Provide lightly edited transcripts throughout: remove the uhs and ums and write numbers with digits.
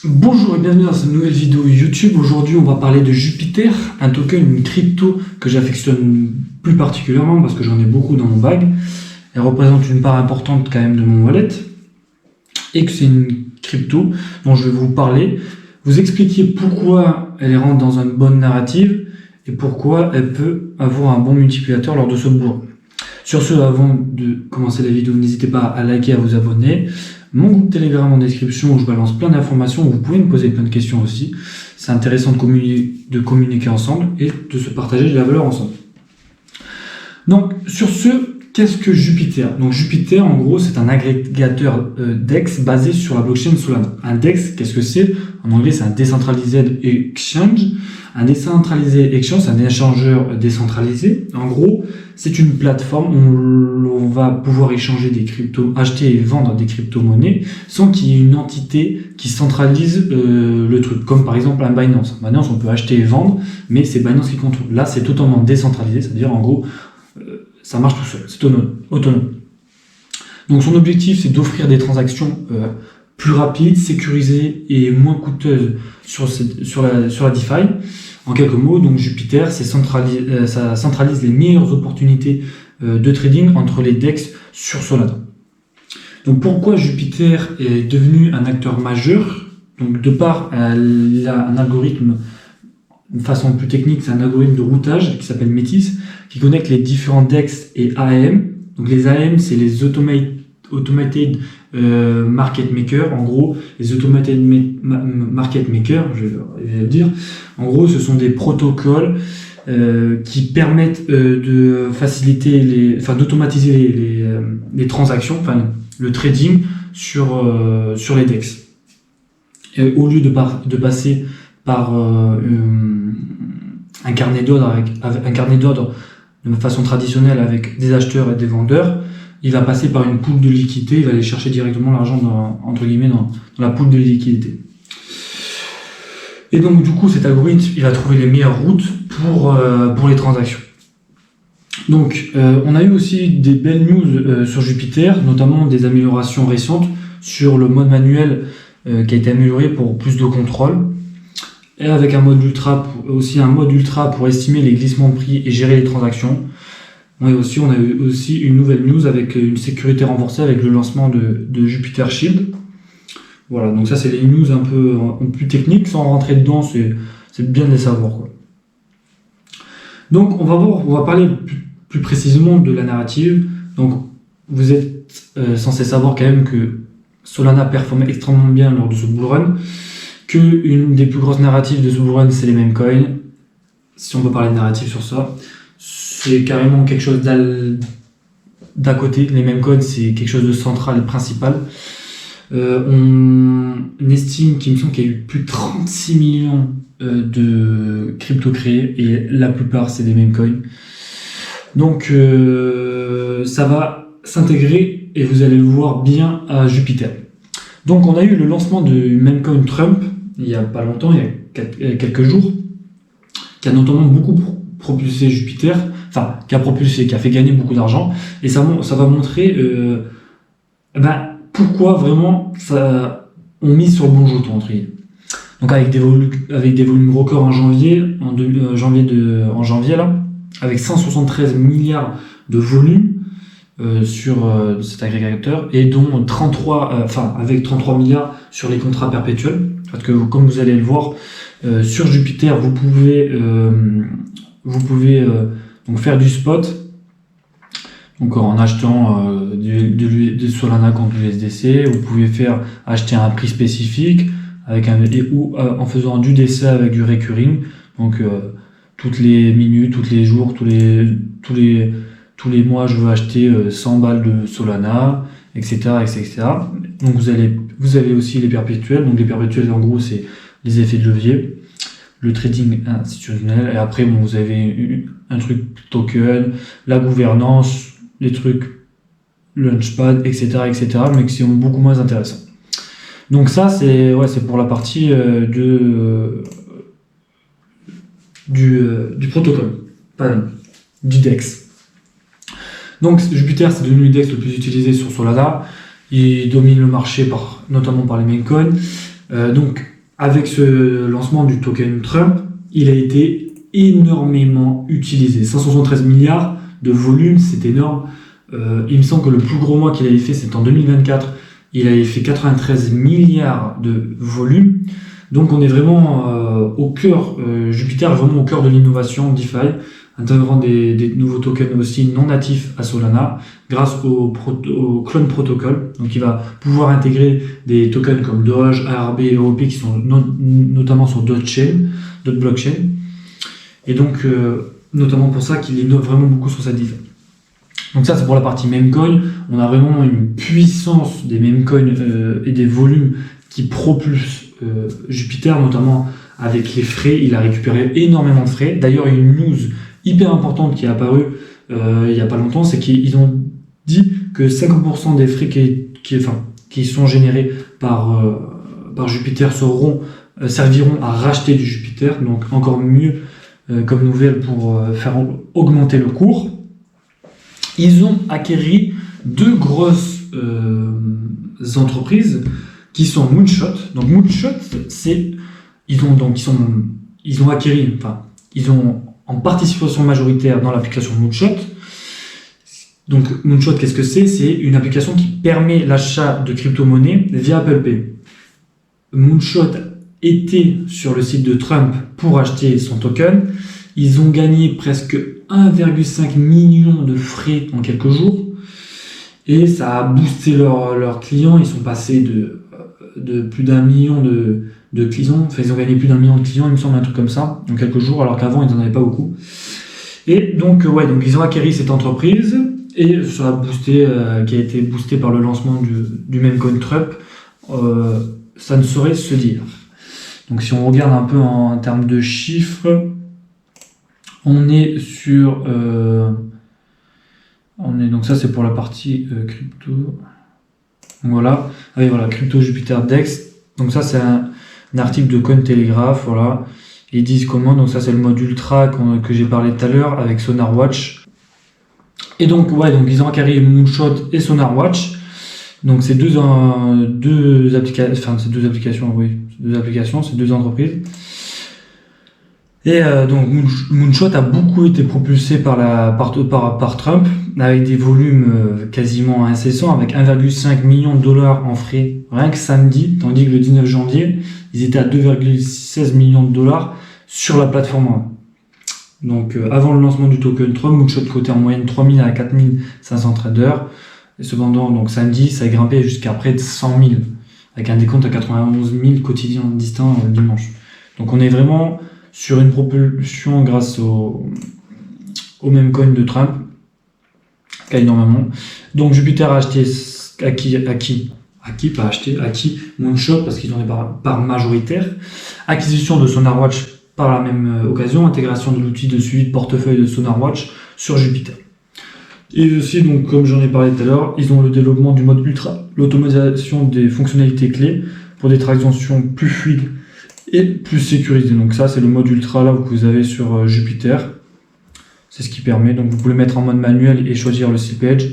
Bonjour et bienvenue dans cette nouvelle vidéo YouTube. Aujourd'hui, on va parler de Jupiter, un token, une crypto que j'affectionne plus particulièrement parce que j'en ai beaucoup dans mon bag. Elle représente une part importante quand même de mon wallet et que c'est une crypto dont je vais vous parler, vous expliquer pourquoi elle rentre dans une bonne narrative et pourquoi elle peut avoir un bon multiplicateur lors de ce bull run. Sur ce, avant de commencer la vidéo, n'hésitez pas à liker, à vous abonner. Mon groupe Telegram en description où je balance plein d'informations, où vous pouvez me poser plein de questions aussi. C'est intéressant de communiquer ensemble et de se partager de la valeur ensemble. Donc, sur ce, qu'est-ce que Jupiter? Donc, Jupiter, en gros, c'est un agrégateur DEX basé sur la blockchain Solana. Un DEX, qu'est-ce que c'est? En anglais, c'est un Decentralized Exchange. Un Decentralized Exchange, c'est un échangeur décentralisé. En gros, c'est une plateforme où on va pouvoir échanger des cryptos, acheter et vendre des crypto-monnaies sans qu'il y ait une entité qui centralise le truc. Comme par exemple un Binance. Binance, on peut acheter et vendre, mais c'est Binance qui contrôle. Là, c'est totalement décentralisé, c'est-à-dire en gros, ça marche tout seul, c'est autonome. Donc son objectif, c'est d'offrir des transactions plus rapides, sécurisées et moins coûteuses sur la DeFi. En quelques mots, donc Jupiter, ça centralise les meilleures opportunités de trading entre les DEX sur Solana. Donc pourquoi Jupiter est devenu un acteur majeur? Donc de par il a un algorithme, de façon plus technique, c'est un algorithme de routage qui s'appelle Métis, qui connecte les différents DEX et AMM. Donc les AMM, c'est les Automated Market Maker. En gros, les Automated Market Maker, je vais le dire, en gros, ce sont des protocoles qui permettent de faciliter d'automatiser les transactions, le trading sur les DEX. Et au lieu de passer par un carnet d'ordre de façon traditionnelle avec des acheteurs et des vendeurs, il va passer par une pool de liquidité, il va aller chercher directement l'argent dans la pool de liquidité. Et donc du coup, cet algorithme, il va trouver les meilleures routes pour les transactions. Donc on a eu aussi des belles news sur Jupiter, notamment des améliorations récentes sur le mode manuel qui a été amélioré pour plus de contrôle. Et avec un mode ultra pour estimer les glissements de prix et gérer les transactions. On a eu aussi une nouvelle news avec une sécurité renforcée avec le lancement de Jupiter Shield. Voilà, donc ça c'est les news un peu plus techniques, sans rentrer dedans, c'est bien de les savoir, quoi. Donc on va parler plus précisément de la narrative. Donc vous êtes censé savoir quand même que Solana performe extrêmement bien lors de ce bull run, qu'une des plus grosses narratives de ce bull run c'est les meme coins. Si on peut parler de narrative sur ça, c'est carrément quelque chose d'à côté. Les meme coins, c'est quelque chose de central et principal. On estime qu'il me semble qu'il y a eu plus de 36 millions de cryptos créés et la plupart c'est des meme coins. Donc ça va s'intégrer et vous allez le voir bien à Jupiter. Donc on a eu le lancement du meme coin Trump il y a pas longtemps, il y a quelques jours, qui a notamment beaucoup propulsé Jupiter, qui a fait gagner beaucoup d'argent, et ça va montrer pourquoi vraiment on mise sur le bon jeton, entre guillemets. Donc avec des volumes records en janvier là, avec 173 milliards de volume sur cet agrégateur, et dont avec 33 milliards sur les contrats perpétuels, parce que comme vous allez le voir, sur Jupiter, vous pouvez donc faire du spot, donc en achetant du Solana contre l'USDC. Vous pouvez acheter à un prix spécifique ou en faisant du DC avec du recurring, donc toutes les minutes, tous les jours, tous les mois je veux acheter 100 balles de Solana, etc. Donc vous avez aussi les perpétuels. Donc les perpétuels, en gros, c'est les effets de levier, le trading institutionnel, et après vous avez un truc token, la gouvernance, les trucs Launchpad, etc., mais qui sont beaucoup moins intéressants. Donc ça c'est pour la partie du protocole, du DEX. Donc Jupiter, c'est devenu le DEX le plus utilisé sur Solana. Il domine le marché notamment par les meme coins. Donc, avec ce lancement du token Trump, il a été énormément utilisé. 573 milliards de volume, c'est énorme. Il me semble que le plus gros mois qu'il avait fait, c'est en 2024. Il avait fait 93 milliards de volume. Donc on est vraiment au cœur, Jupiter est vraiment au cœur de l'innovation DeFi, intégrant des nouveaux tokens aussi non natifs à Solana grâce au Clone Protocol. Donc il va pouvoir intégrer des tokens comme Doge, ARB et OP qui sont notamment sur d'autres blockchains. Et donc notamment pour ça qu'il innove vraiment beaucoup sur cette DeFi. Donc ça c'est pour la partie memecoin. On a vraiment une puissance des memecoins et des volumes qui propulsent Jupiter, notamment avec les frais. Il a récupéré énormément de frais. D'ailleurs, il y a une news hyper importante qui est apparue il n'y a pas longtemps, c'est qu'ils ont dit que 50% des frais qui sont générés par Jupiter serviront à racheter du Jupiter, donc encore mieux comme nouvelle pour faire augmenter le cours. Ils ont acquéri deux grosses entreprises qui sont Moonshot. Donc Moonshot, ils ont en participation majoritaire dans l'application Moonshot. Donc Moonshot, qu'est-ce que c'est? C'est une application qui permet l'achat de crypto-monnaies via Apple Pay. Moonshot était sur le site de Trump pour acheter son token. Ils ont gagné presque 1,5 million de frais en quelques jours. Et ça a boosté leurs clients. Ils sont passés de plus d'1 million de clients. Enfin, ils ont gagné plus d'1 million de clients, il me semble, un truc comme ça, en quelques jours, alors qu'avant, ils n'en avaient pas beaucoup. Et donc, donc ils ont acquéri cette entreprise. Et ça a boosté, qui a été boosté par le lancement du memecoin Trump. Ça ne saurait se dire. Donc, si on regarde un peu en termes de chiffres, on est sur... donc ça, c'est pour la partie crypto. Donc voilà. Ah oui, voilà, Crypto Jupiter Dex. Donc ça, c'est un article de Cointelegraph. Voilà. Ils disent comment. Donc ça, c'est le mode ultra que j'ai parlé tout à l'heure avec SonarWatch. Et donc, donc ils ont acquis Moonshot et SonarWatch. Donc c'est deux applications, c'est deux entreprises. Et donc Moonshot a beaucoup été propulsé par Trump, avec des volumes quasiment incessants, avec 1,5 million de dollars en frais rien que samedi, tandis que le 19 janvier, ils étaient à 2,16 millions de dollars sur la plateforme. Donc avant le lancement du token Trump, Moonshot cotait en moyenne 3000 à 4500 traders. Et cependant, donc samedi, ça a grimpé jusqu'à près de 100 000, avec un décompte à 91 000 quotidiens distincts dimanche. Donc on est vraiment sur une propulsion grâce au memecoin de Trump, qui a énormément. Donc Jupiter a acheté, acquis Moonshot, parce qu'ils ont des parts majoritaires. Acquisition de SonarWatch par la même occasion, intégration de l'outil de suivi de portefeuille de SonarWatch sur Jupiter. Et aussi, donc, comme j'en ai parlé tout à l'heure, ils ont le développement du mode ultra, l'automatisation des fonctionnalités clés pour des transactions plus fluides et plus sécurisées. Donc ça, c'est le mode ultra là que vous avez sur Jupiter. C'est ce qui permet. Donc vous pouvez le mettre en mode manuel et choisir le slippage,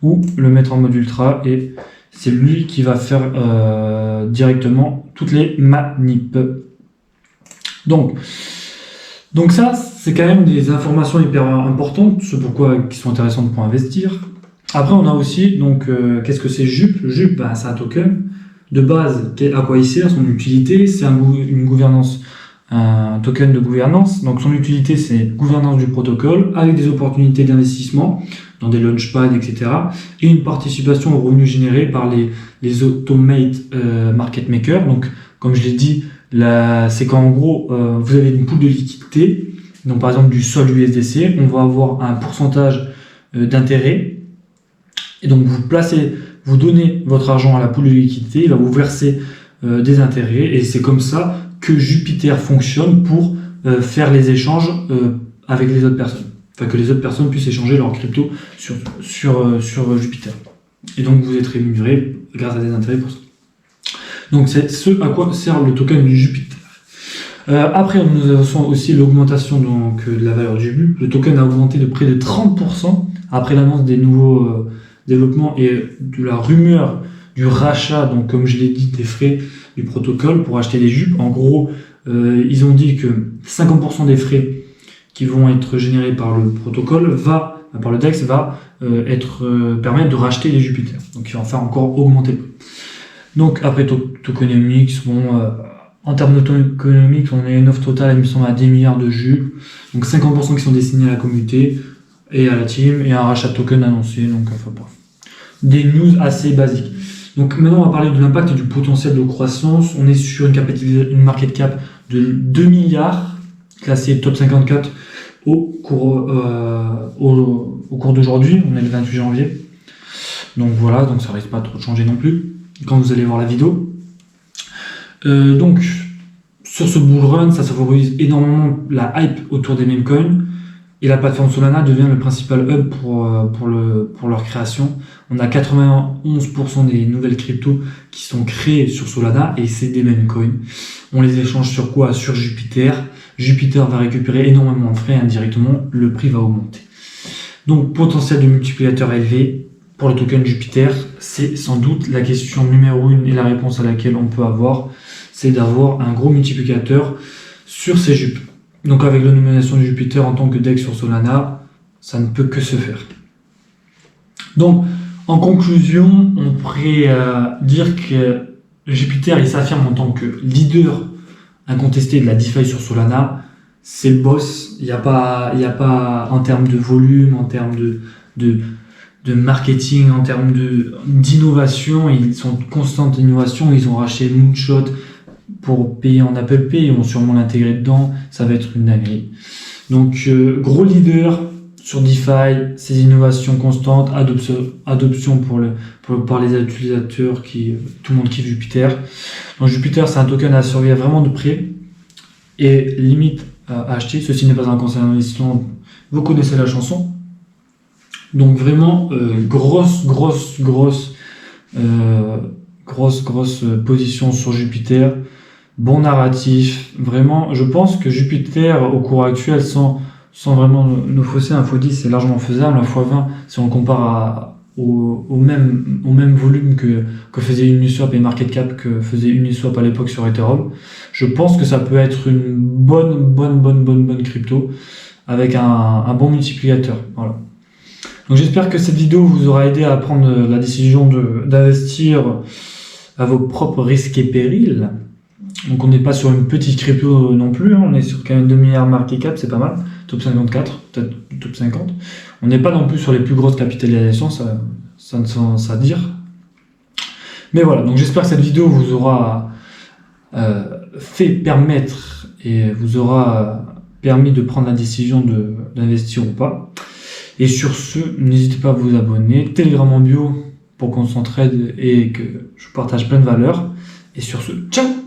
ou le mettre en mode ultra et c'est lui qui va faire directement toutes les manips. Donc ça, c'est quand même des informations hyper importantes, c'est pourquoi qui sont intéressantes pour investir. Après, on a aussi, donc, qu'est-ce que c'est Jup? Jup, c'est un token. De base, à quoi il sert, son utilité, c'est une gouvernance, un token de gouvernance. Donc son utilité, c'est gouvernance du protocole, avec des opportunités d'investissement dans des launchpads, etc. Et une participation aux revenus générés par les automate market makers. Donc, comme je l'ai dit, c'est qu'en gros, vous avez une pool de liquidité, donc par exemple du sol USDC, on va avoir un pourcentage d'intérêt, et donc vous donnez votre argent à la pool de liquidité, il va vous verser des intérêts, et c'est comme ça que Jupiter fonctionne pour faire les échanges avec les autres personnes, enfin que les autres personnes puissent échanger leur crypto sur Jupiter, et donc vous êtes rémunéré grâce à des intérêts pour ça. Donc c'est ce à quoi sert le token du Jupiter. Après, nous avons aussi l'augmentation de la valeur du BUP. Le token a augmenté de près de 30% après l'annonce des nouveaux développements et de la rumeur du rachat, donc comme je l'ai dit, des frais du protocole pour acheter des jupes. En gros, ils ont dit que 50% des frais qui vont être générés par le protocole par le DEX va permettre de racheter les Jupiter. Donc il va en faire encore augmenter le prix. Donc après tokenomics, en termes de tokenomics, on a une offre totale, il me semble, à 10 milliards de jupes. Donc 50% qui sont destinés à la communauté et à la team, et un rachat de token annoncé. Donc enfin bref. Des news assez basiques. Donc maintenant on va parler de l'impact et du potentiel de croissance. On est sur une market cap de 2 milliards, classé top 54 au cours d'aujourd'hui. On est le 28 janvier. Donc voilà, donc ça risque pas trop de changer non plus quand vous allez voir la vidéo. Donc sur ce bull run, ça favorise énormément la hype autour des meme coins. Et la plateforme Solana devient le principal hub pour leur création. On a 91% des nouvelles cryptos qui sont créées sur Solana et c'est des meme coins. On les échange sur quoi? Sur Jupiter. Jupiter va récupérer énormément de frais indirectement, le prix va augmenter. Donc potentiel de multiplicateur élevé pour le token Jupiter, c'est sans doute la question numéro 1 et la réponse à laquelle on peut avoir, c'est d'avoir un gros multiplicateur sur ces jupes. Donc avec la nomination de Jupiter en tant que DEX sur Solana, ça ne peut que se faire. Donc en conclusion, on pourrait dire que Jupiter il s'affirme en tant que leader incontesté de la DeFi sur Solana. C'est le boss. Il n'y a pas en termes de volume, en termes de marketing, en termes d'innovation, ils sont en constante innovation. Ils ont racheté Moonshot pour payer en Apple Pay, ils vont sûrement l'intégrer dedans, ça va être une dinguerie. Donc gros leader sur DeFi, ces innovations constantes, adoption par les utilisateurs tout le monde kiffe Jupiter. Donc Jupiter c'est un token à surveiller vraiment de près et limite à acheter. Ceci n'est pas un conseil d'investissement, vous connaissez la chanson. Donc vraiment grosse position sur Jupiter. Bon narratif, vraiment, je pense que Jupiter, au cours actuel, sans vraiment nous fausser, un x10 c'est largement faisable, un x20 si on le compare au même volume que faisait Uniswap et market cap que faisait Uniswap à l'époque sur Ethereum. Je pense que ça peut être une bonne crypto avec un bon multiplicateur. Voilà. Donc j'espère que cette vidéo vous aura aidé à prendre la décision d'investir à vos propres risques et périls. Donc on n'est pas sur une petite crypto non plus, hein. On est sur quand même 2 milliards market cap, c'est pas mal, top 54, peut-être top 50. On n'est pas non plus sur les plus grosses capitalisations, ça ne sens à dire. Mais voilà, donc j'espère que cette vidéo vous aura permis de prendre la décision d'investir ou pas. Et sur ce, n'hésitez pas à vous abonner, Telegram en bio pour qu'on s'entraide et que je partage plein de valeurs. Et sur ce, ciao!